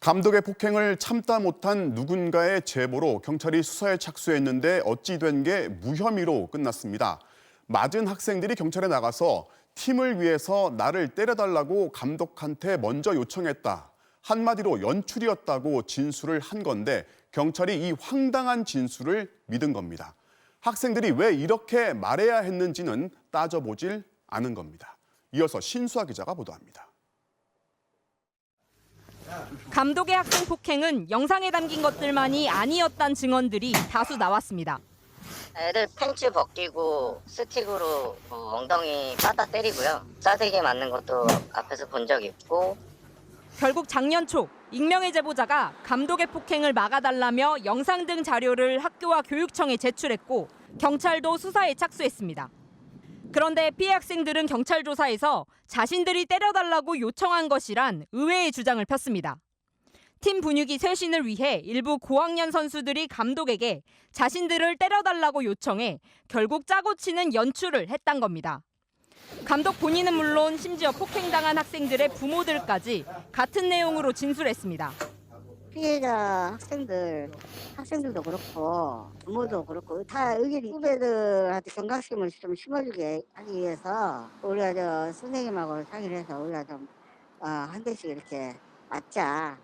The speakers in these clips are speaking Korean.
감독의 폭행을 참다 못한 누군가의 제보로 경찰이 수사에 착수했는데 어찌 된 게 무혐의로 끝났습니다. 맞은 학생들이 경찰에 나가서 팀을 위해서 나를 때려달라고 감독한테 먼저 요청했다. 한마디로 연출이었다고 진술을 한 건데 경찰이 이 황당한 진술을 믿은 겁니다. 학생들이 왜 이렇게 말해야 했는지는 따져보질 않은 겁니다. 이어서 신수아 기자가 보도합니다. 감독의 학생 폭행은 영상에 담긴 것들만이 아니었다는 증언들이 다수 나왔습니다. 애들 팬츠 벗기고 스틱으로 엉덩이 빠다 때리고요. 싸대기 맞는 것도 앞에서 본 적 있고. 결국 작년 초 익명의 제보자가 감독의 폭행을 막아달라며 영상 등 자료를 학교와 교육청에 제출했고 경찰도 수사에 착수했습니다. 그런데 피해 학생들은 경찰 조사에서 자신들이 때려달라고 요청한 것이란 의외의 주장을 폈습니다. 팀 분위기 쇄신을 위해 일부 고학년 선수들이 감독에게 자신들을 때려달라고 요청해 결국 짜고 치는 연출을 했단 겁니다. 감독 본인은 물론 심지어 폭행당한 학생들의 부모들까지 같은 내용으로 진술했습니다. 피해자 학생들도 그렇고 부모도 그렇고 다 의견이 후배들한테 경각심을 좀 심어주게 하기 위해서 우리가 선생님하고 상의를 해서 우리가 좀 한 대씩 이렇게 맞자.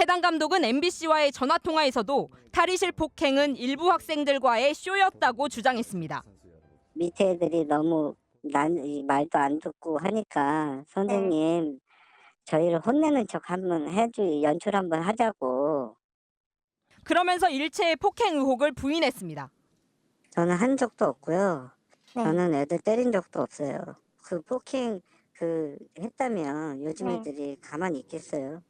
해당 감독은 MBC와의 전화통화에서도 탈의실 폭행은 일부 학생들과의 쇼였다고 주장했습니다. 밑에 애들이 너무 말도 안 듣고 하니까 선생님 저희를 혼내는 척 한번 연출 한번 하자고. 그러면서 일체의 폭행 의혹을 부인했습니다. 저는 한 적도 없고요. 저는 애들 때린 적도 없어요. 그 폭행 했다면 요즘 애들이 가만히 있겠어요.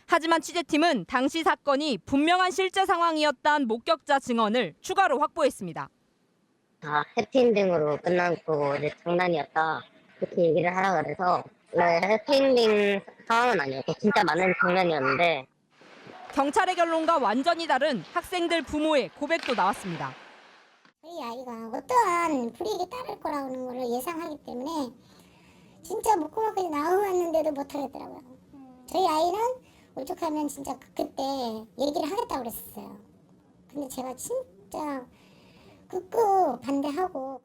하지만 취재팀은 당시 사건이 분명한 실제 상황이었다는 목격자 증언을 추가로 확보했습니다. 해피엔딩으로 끝난 거고 이제 장난이었다. 그렇게 얘기를 하라 그래서 해피엔딩 상황은 아니었고 진짜 많은 장난이었는데. 경찰의 결론과 완전히 다른 학생들 부모의 고백도 나왔습니다. 저희 아이가 어떠한 불이익이 따를 거라는 걸 예상하기 때문에 진짜 목구멍까지 나왔는데도 못하겠더라고요. 저희 아이는 오죽하면 진짜 그때 얘기를 하겠다고 그랬었어요. 근데 제가 진짜 극구 반대하고.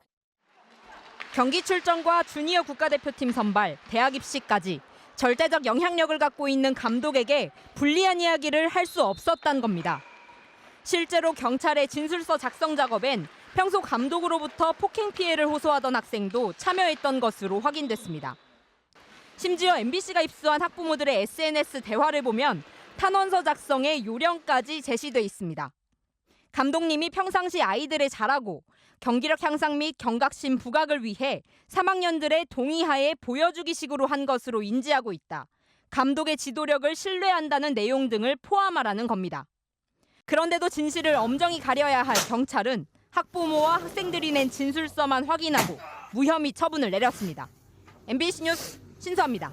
경기 출전과 주니어 국가대표팀 선발, 대학 입시까지 절대적 영향력을 갖고 있는 감독에게 불리한 이야기를 할 수 없었다는 겁니다. 실제로 경찰의 진술서 작성 작업엔 평소 감독으로부터 폭행 피해를 호소하던 학생도 참여했던 것으로 확인됐습니다. 심지어 MBC가 입수한 학부모들의 SNS 대화를 보면 탄원서 작성에 요령까지 제시돼 있습니다. 감독님이 평상시 아이들의 자라고 경기력 향상 및 경각심 부각을 위해 3학년들의 동의하에 보여주기식으로 한 것으로 인지하고 있다. 감독의 지도력을 신뢰한다는 내용 등을 포함하라는 겁니다. 그런데도 진실을 엄정히 가려야 할 경찰은 학부모와 학생들이 낸 진술서만 확인하고 무혐의 처분을 내렸습니다. MBC 뉴스 신수아입니다.